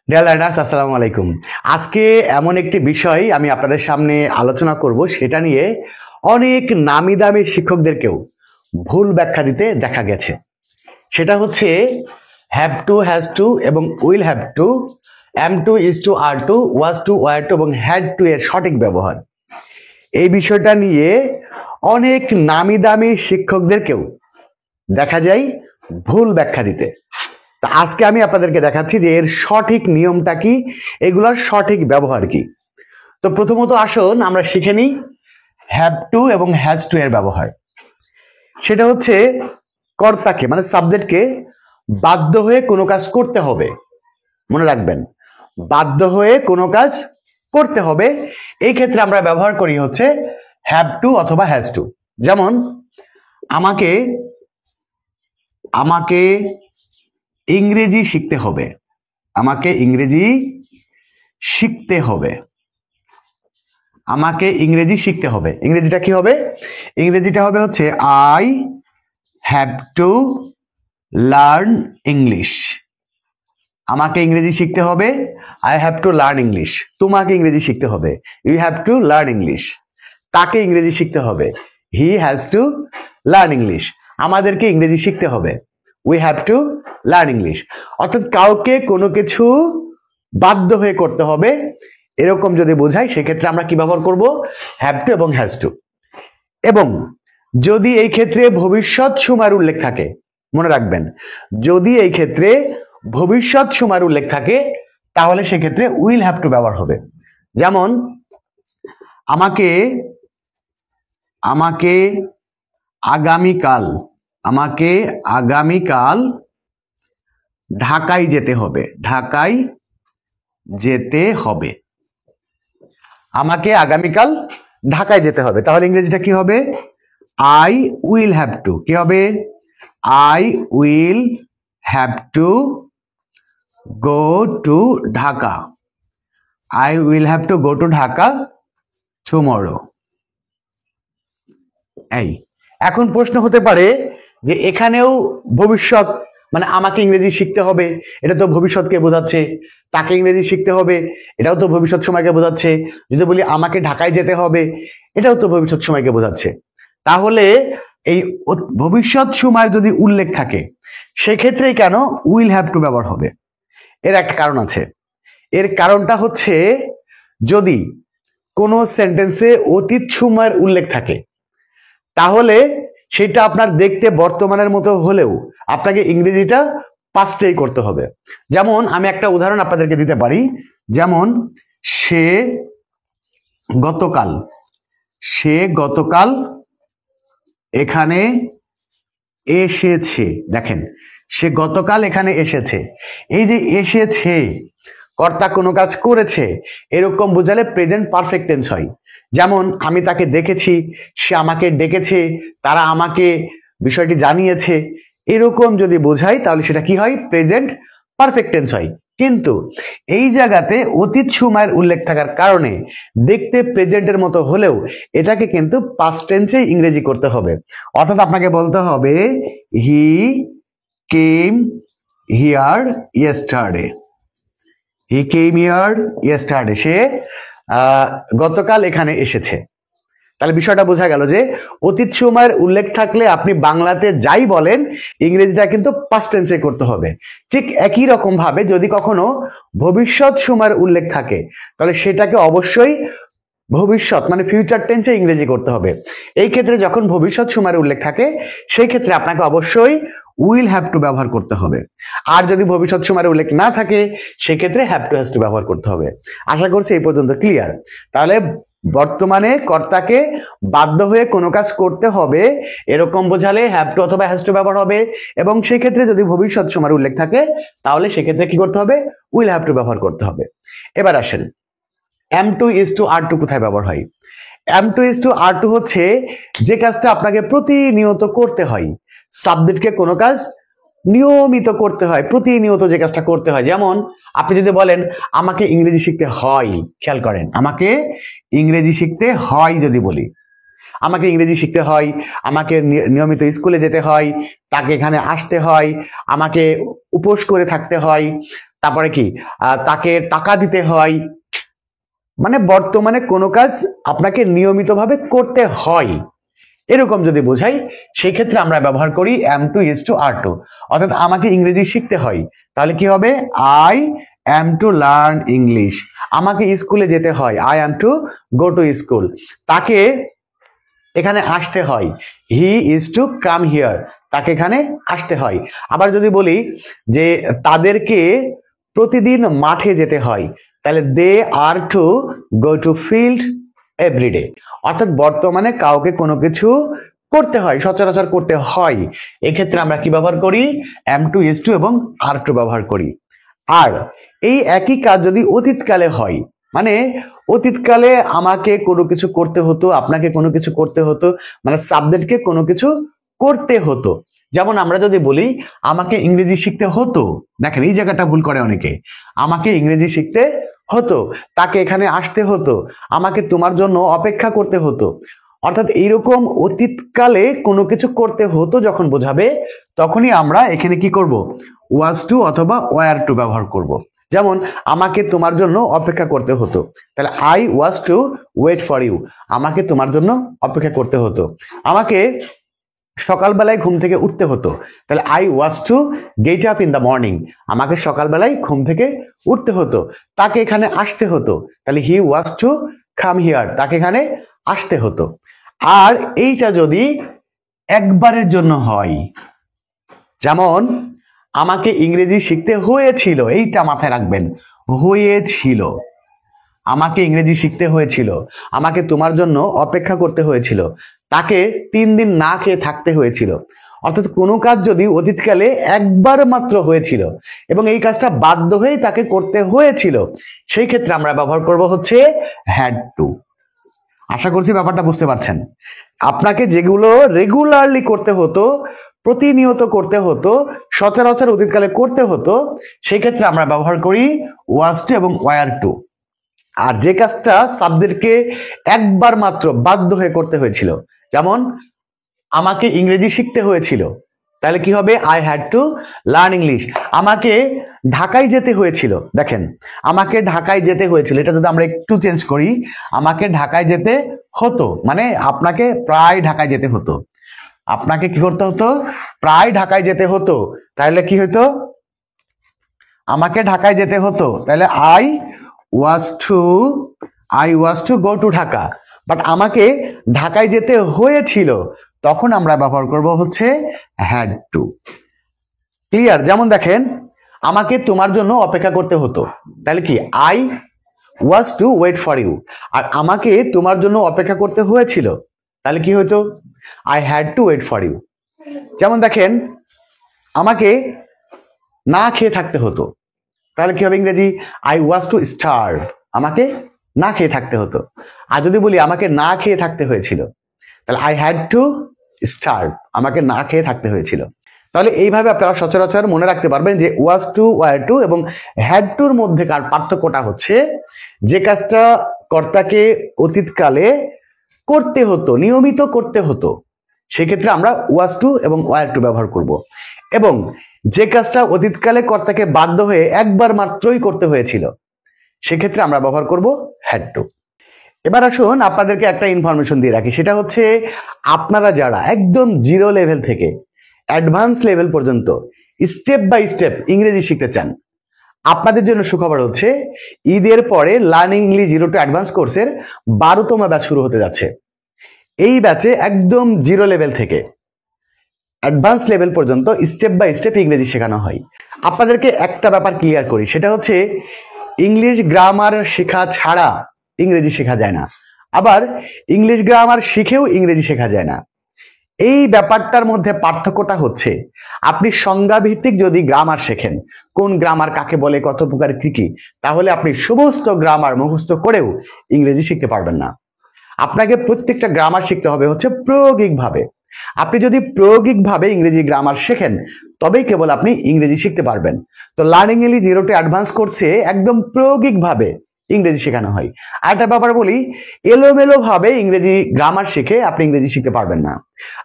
Dear learners, আসসালামু আলাইকুম। আজকে এমন একটি বিষয় আমি আপনাদের সামনে আলোচনা করব, সেটা নিয়ে অনেক নামি দামি শিক্ষকদেরকেও ভুল ব্যাখ্যা দিতে দেখা গেছে। সেটা হচ্ছে হ্যাভ টু, হ্যাজ টু এবং will have to, am to, is to, are to, was to, were to এবং হ্যাড টু এর সঠিক ব্যবহার। এই বিষয়টা নিয়ে অনেক নামি দামি শিক্ষকদেরকেও দেখা যায় ভুল ব্যাখ্যা দিতে। তা আজকে আমি আপনাদেরকে দেখাচ্ছি যে এর সঠিক নিয়মটা কি, এগুলোর সঠিক ব্যবহার কি। তো প্রথমত আসুন আমরা শিখে নিই হ্যাভ টু এবং হ্যাজ টু এর ব্যবহার। সেটা হচ্ছে কর্তাকে মানে সাবজেক্টকে বাধ্য হয়ে কোনো কাজ করতে হবে। মনে রাখবেন, বাধ্য হয়ে কোনো কাজ করতে হবে, এই ক্ষেত্রে আমরা ব্যবহার করি হচ্ছে হ্যাভ টু অথবা হ্যাজ টু। যেমন আমাকে আমাকে ইংরেজি শিখতে হবে, আমাকে ইংরেজি শিখতে হবে, আমাকে ইংরেজি শিখতে হবে। ইংরেজিটা কি হবে? ইংরেজিটা হবে হচ্ছে I have to learn English. আমাকে ইংরেজি শিখতে হবে, I have to learn English. তোমাকে ইংরেজি শিখতে হবে, you have to learn English. তাকে ইংরেজি শিখতে হবে, he has to learn English. আমাদেরকে ইংরেজি শিখতে হবে, we have to learn English. অর্থাৎ কাউকে কোনো কিছু বাধ্য হয়ে করতে হবে, এরকম যদি বোঝাই সেক্ষেত্রে আমরা কি ব্যবহার করব? হ্যাভ টু এবং হ্যাজ টু। এবং যদি এই ক্ষেত্রে ভবিষ্যৎ সময়ের উল্লেখ থাকে, মনে রাখবেন, যদি এই ক্ষেত্রে ভবিষ্যৎ সময়ের উল্লেখ থাকে তাহলে সেক্ষেত্রে উইল হ্যাভ টু ব্যবহার হবে। যেমন আমাকে আমাকে আগামীকাল আমাকে আগামীকাল ঢাকায় যেতে হবে, ঢাকায় যেতে হবে। আমাকে আগামীকাল ঢাকায় যেতে হবে, তাহলে ইংরেজিটা কি হবে? I will have two. কি হবে? I will have to go to Dhaka, I will have to go to Dhaka tomorrow. এই এখন প্রশ্ন হতে পারে যে এখানেও ভবিষ্যৎ মানে আমাকে ইংরেজি শিখতে হবে, এটা তো ভবিষ্যৎকে বোঝাচ্ছে। তাকে ইংরেজি শিখতে হবে, এটাও তো ভবিষ্যৎ সময়কে বোঝাচ্ছে। যদি বলি আমাকে ঢাকায় যেতে হবে, এটাও তো ভবিষ্যৎ সময়কে বোঝাচ্ছে। তাহলে এই ভবিষ্যৎ সময় যদি উল্লেখ থাকে সেক্ষেত্রেই কেন উইল হ্যাভ টু ব্যবহার হবে? এর একটা কারণ আছে। এর কারণটা হচ্ছে যদি কোনো সেন্টেন্সে অতীত সময়ের উল্লেখ থাকে তাহলে সেটা আপনার দেখতে বর্তমানের মতো হলেও আপনাকে ইংরেজিটা পাস্টেই করতে হবে। যেমন আমি একটা উদাহরণ আপনাদেরকে দিতে পারি, যেমন সে গতকাল এখানে এসেছে। দেখেন, সে গতকাল এখানে এসেছে। এই যে এসেছে, কর্তা কোনো কাজ করেছে, এরকম বোঝালে প্রেজেন্ট পারফেক্ট টেন্স হয়। যেমন আমি তাকে দেখেছি, সে আমাকে ডেকেছে, তারা আমাকে বিষয়টি জানিয়েছে, এরকম যদি বোঝাই তাহলে সেটা কি হয়? প্রেজেন্ট পারফেক্ট টেন্স হয়। কিন্তু এই জায়গাতে অতীত সময়ের উল্লেখ থাকার কারণে দেখতে প্রেজেন্টের মতো হলেও এটাকে কিন্তু পাস্ট টেন্সে ইংরেজি করতে হবে। অর্থাৎ আপনাকে বলতে হবে he came here yesterday, he came here yesterday. সে গতকাল এখানে এসেছে। তাহলে বিষয়টা বোঝা গেল যে অতীত সময়ের উল্লেখ থাকলে আপনি বাংলাতে যাই বলেন ইংরেজিটা কিন্তু পাস্ট টেন্সে করতে হবে। ঠিক একই রকম ভাবে যদি কখনো ভবিষ্যৎ সময়ের উল্লেখ থাকে তাহলে সেটাকে অবশ্যই ভবিষ্যৎ মানে ফিউচার টেন্সে ইংরেজি করতে হবে। এই ক্ষেত্রে যখন ভবিষ্যৎ সময়ের উল্লেখ থাকে সেই ক্ষেত্রে আপনাকে অবশ্যই উইল হ্যাভ টু ব্যবহার করতে হবে। আর যদি ভবিষ্যৎ সময়ের উল্লেখ না থাকে সেক্ষেত্রে হ্যাভ টু হ্যাজ টু ব্যবহার করতে হবে। আশা করছি এই পর্যন্ত ক্লিয়ার। তাহলে বর্তমানে কর্তাকে বাধ্য হয়ে কোনো কাজ করতে হবে এরকম বোঝালে হ্যাভ টু অথবা হ্যাজ টু ব্যবহার হবে, এবং সেই ক্ষেত্রে যদি ভবিষ্যৎ সময়ের উল্লেখ থাকে তাহলে সেক্ষেত্রে কি করতে হবে? উইল হ্যাভ টু ব্যবহার করতে হবে। এবার আসেন am to, is to, are to কোথায় ব্যবহার হয়? Am to, is to, are to হচ্ছে যে কাজটা আপনাকে প্রতিনিয়ত করতে হয়। সাবজেক্টকে কোনো কাজ নিয়মিত করতে হয়, প্রতিনিয়ত যে কাজটা করতে হয়। যেমন আপনি যদি বলেন আমাকে ইংরেজি শিখতে হয়, খেয়াল করেন, আমাকে ইংরেজি শিখতে হয় যদি বলি, আমাকে ইংরেজি শিখতে হয়, আমাকে নিয়মিত স্কুলে যেতে হয়, তাকে এখানে আসতে হয়, আমাকে উপোস করে থাকতে হয়, তারপরে কি তাকে টাকা দিতে হয়, মানে বর্তমানে কোনো কাজ আপনাকে নিয়মিতভাবে করতে হয়, এরকম যদি বোঝাই সেই ক্ষেত্রে আমরা ব্যবহার করি am to is to are to। অর্থাৎ আমাকে ইংরেজি শিখতে হয়, তাহলে কি হবে I am to learn English। আমাকে স্কুলে যেতে হয়, I am to go to school। তাকে এখানে আসতে হয়, he is to come here। তাকে এখানে আসতে হয়। আবার যদি বলি যে তাদেরকে প্রতিদিন মাঠে যেতে হয়, তাহলে they are to go to field every day। অর্থাৎ বর্তমানে কাউকে কোনো কিছু করতে হয়, সচরাচর করতে হয়, এক্ষেত্রে আমরা কি ব্যবহার করি am to is to এবং are to ব্যবহার করি। আর এই একই কাজ যদি অতীতকালে হয়, মানে অতীতকালে আমাকে কোনো কিছু করতে হতো, আপনাকে কোনো কিছু করতে হতো, মানে সাবজেক্টকে কোনো কিছু করতে হতো। যেমন আমরা যদি বলি আমাকে ইংরেজি শিখতে হতো, দেখেন এই জায়গাটা ভুল করে অনেকে, আমাকে ইংরেজি শিখতে হতো, তাকে এখানে আসতে হতো, আমাকে তোমার জন্য অপেক্ষা করতে হতো। অর্থাৎ এইরকম অতীতকালে কোনো কিছু করতে হতো যখন বোঝাবে, তখনই আমরা এখানে কি করব ওয়াজ টু অথবা ওয়ার টু ব্যবহার করব। যেমন আমাকে তোমার জন্য অপেক্ষা করতে হতো, তাহলে I was to wait for you. আমাকে তোমার জন্য অপেক্ষা করতে হতো। আমাকে সকালবেলায় ঘুম থেকে উঠতে হতো, তাহলে I was to get up in the morning. আমাকে সকালবেলায় ঘুম থেকে উঠতে হতো। তাকে এখানে আসতে হতো, তাহলে হি ওয়াজ টু কাম হিয়ার। তাকে এখানে আসতে হতো। আর এইটা যদি একবারের জন্য হয়, যেমন আমাকে ইংরেজি শিখতে হয়েছিল, এইটা মাথায় রাখবেন, হয়েছিল। আমাকে ইংরেজি শিখতে হয়েছিল, আমাকে তোমার জন্য অপেক্ষা করতে হয়েছিল, তাকে 3 দিন না খেয়ে থাকতে হয়েছিল। অর্থাৎ কোনো কাজ যদি অতীতকালে একবার মাত্র হয়েছিল এবং এই কাজটা বাধ্য হয়ে তাকে করতে হয়েছিল, সেই ক্ষেত্রে আমরা ব্যবহার করব হচ্ছে হ্যাড টু। আশা করছি ব্যাপারটা বুঝতে পারছেন। আপনাকে যেগুলো রেগুলারলি করতে হতো, প্রতিনিয়ত করতে হতো, সচরাচর অতীতকালে করতে হতো, সেই ক্ষেত্রে আমরা ব্যবহার করি ওয়াজ টু এবং ওয়ার টু। আর যে কাজটা সাবজেক্টকে একবার মাত্র বাধ্য হয়ে করতে হয়েছিল, যেমন আমাকে ইংরেজি শিখতে হয়েছিল, তাহলে কি হবে I had two learn English. আমাকে ঢাকায় যেতে হয়েছিল, দেখেন আমাকে ঢাকায় যেতে হয়েছিল, এটা যদি আমরা একটু চেঞ্জ করি, আমাকে ঢাকায় যেতে হতো, মানে আপনাকে প্রায় ঢাকায় যেতে হতো। আপনাকে কি করতে হতো প্রায় ঢাকায় যেতে হতো, তাহলে কি হতো আমাকে ঢাকায় যেতে হতো, তাহলে I was to go to Dhaka. But আমাকে ঢাকায় যেতে হয়েছিল, তখন আমরা ব্যবহার করব হচ্ছে হ্যাড টু। ক্লিয়ার? যেমন দেখেন আমাকে তোমার জন্য অপেক্ষা করতে হতো, তাহলে কি I was to wait for you. আর আমাকে তোমার জন্য অপেক্ষা করতে হয়েছিল, তাহলে কি হতো I had to wait for you. যেমন দেখেন আমাকে না খেয়ে থাকতে হতো, তাহলে কি হবে ইংরেজি আই ওয়াজ টু স্টার্ভ। আমাকে না খেয়ে থাকতে হতো। আর যদি বলি আমাকে না খেয়ে থাকতে হয়েছিল, তাহলে আই হ্যাড টু স্টার্ভ। আমাকে না খেয়ে থাকতে হয়েছিল। তাহলে এইভাবে আপনারা সচরাচর মনে রাখতে পারবেন যে ওয়াজ টু, ওয়ার টু এবং হ্যাড টুর মধ্যেকার পার্থক্যটা হচ্ছে যে কাজটা কর্তাকে অতীতকালে করতে হতো, নিয়মিত করতে হতো, সেক্ষেত্রে আমরা ওয়াজ টু এবং ওয়ার টু ব্যবহার করব। এবং যে কাজটা অতীতকালে কর্তাকে বাধ্য হয়ে একবার মাত্রই করতে হয়েছিল, সেক্ষেত্রে আমরা ব্যবহার করব হ্যাড টু। এবার আসুন আপনাদেরকে একটা ইনফরমেশন দিয়ে রাখি, সেটা হচ্ছে আপনারা যারা একদম জিরো লেভেল থেকে অ্যাডভান্স লেভেল পর্যন্ত স্টেপ বাই স্টেপ ইংরেজি শিখতে চান, আপনাদের জন্য সুখবর হচ্ছে ঈদের পরে learning English zero to advance কোর্সের 12তম ব্যাচ শুরু হতে যাচ্ছে। এই ব্যাচে একদম জিরো লেভেল থেকে অ্যাডভান্স লেভেল পর্যন্ত স্টেপ বাই স্টেপ ইংরেজি শেখানো হয়। আপনাদেরকে একটা ব্যাপার ক্লিয়ার করি, সেটা হচ্ছে ইংলিশ গ্রামার শেখা ছাড়া ইংরেজি শেখা যায় না, আবার ইংলিশ গ্রামার শিখেও ইংরেজি শেখা যায় না। এই ব্যাপারটার মধ্যে পার্থক্যটা হচ্ছে আপনি সংজ্ঞাভিত্তিক যদি গ্রামার শেখেন, কোন গ্রামার কাকে বলে, কত প্রকার কি কি, তাহলে আপনি সমস্ত গ্রামার মুখস্থ করেও ইংরেজি শিখতে পারবেন না। আপনাকে প্রত্যেকটা গ্রামার শিখতে হবে হচ্ছে প্রায়োগিকভাবে। আপনি যদি প্রায়োগিকভাবে ইংরেজি গ্রামার শেখেন, তবেই কেবল আপনি ইংরেজি শিখতে পারবেন। তো learning English zero to advance কোর্সে একদম প্রায়োগিকভাবে ইংরেজি শেখানো হয়। আর একটা ব্যাপার বলি, এলোমেলো ভাবে ইংরেজি গ্রামার শিখে আপনি ইংরেজি শিখতে পারবেন না।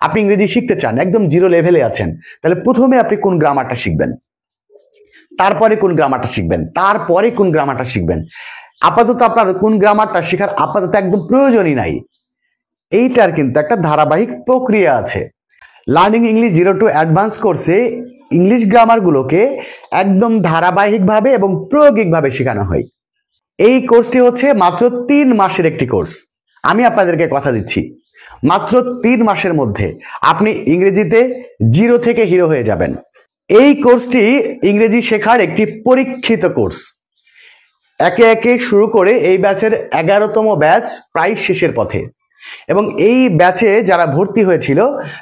আপনি ইংরেজি শিখতে চান, একদম জিরো লেভেলে আছেন, তাহলে প্রথমে আপনি কোন গ্রামারটা শিখবেন? তারপরে কোন গ্রামারটা শিখবেন। আপাতত আপনার কোন গ্রামারটা শেখার আপাতত একদম প্রয়োজনই নাই। এইটার কিন্তু একটা ধারাবাহিক প্রক্রিয়া আছে। লার্নিং ইংলিশ 0 to অ্যাডভান্স কোর্সে ইংলিশ গ্রামারগুলোকে একদম ধারাবাহিকভাবে এবং প্রায়োগিকভাবে শেখানো হয়। এই কোর্সটি হচ্ছে মাত্র 3 মাসের একটি কোর্স। আমি আপনাদেরকে কথা দিচ্ছি, মাত্র 3 মাসের মধ্যে আপনি ইংরেজিতে 0 থেকে হিরো হয়ে যাবেন। এই কোর্সটি ইংরেজি শেখার একটি পরীক্ষিত কোর্স। একে একে শুরু করে এই ব্যাচের 11তম ব্যাচ প্রায় শেষের পথে, এবং এই ব্যাচে যারা ভর্তি হয়েছিল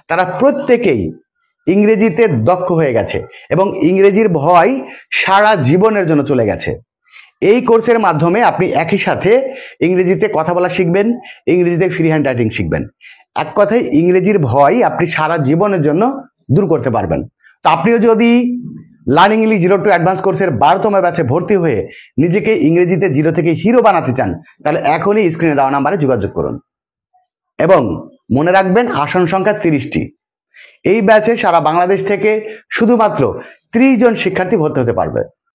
তারা প্রত্যেকেই ইংরেজিতে দক্ষ হয়ে গেছে এবং ইংরেজির ভয় সারা জীবনের জন্য চলে গেছে। এই কোর্সের মাধ্যমে আপনি একই সাথে ইংরেজিতে কথা বলা শিখবেন, ইংরেজিতে ফ্রি হ্যান্ড রাইটিং শিখবেন। এক কথায় ইংরেজির ভয় আপনি সারা জীবনের জন্য দূর করতে পারবেন। তো আপনিও যদি লার্নিং ইংলিশ 0 to অ্যাডভান্স কোর্সের 12তম ব্যাচে ভর্তি হয়ে নিজেকে ইংরেজিতে 0 থেকে হিরো বানাতে চান, তাহলে এখনই স্ক্রিনে দেওয়া নাম্বারে যোগাযোগ করুন। এবং মনে রাখবেন, আসন সংখ্যা 30টি। এই ব্যাচে সারা বাংলাদেশ থেকে শুধুমাত্র 30 জন শিক্ষার্থী ভর্তি হতে পারবে।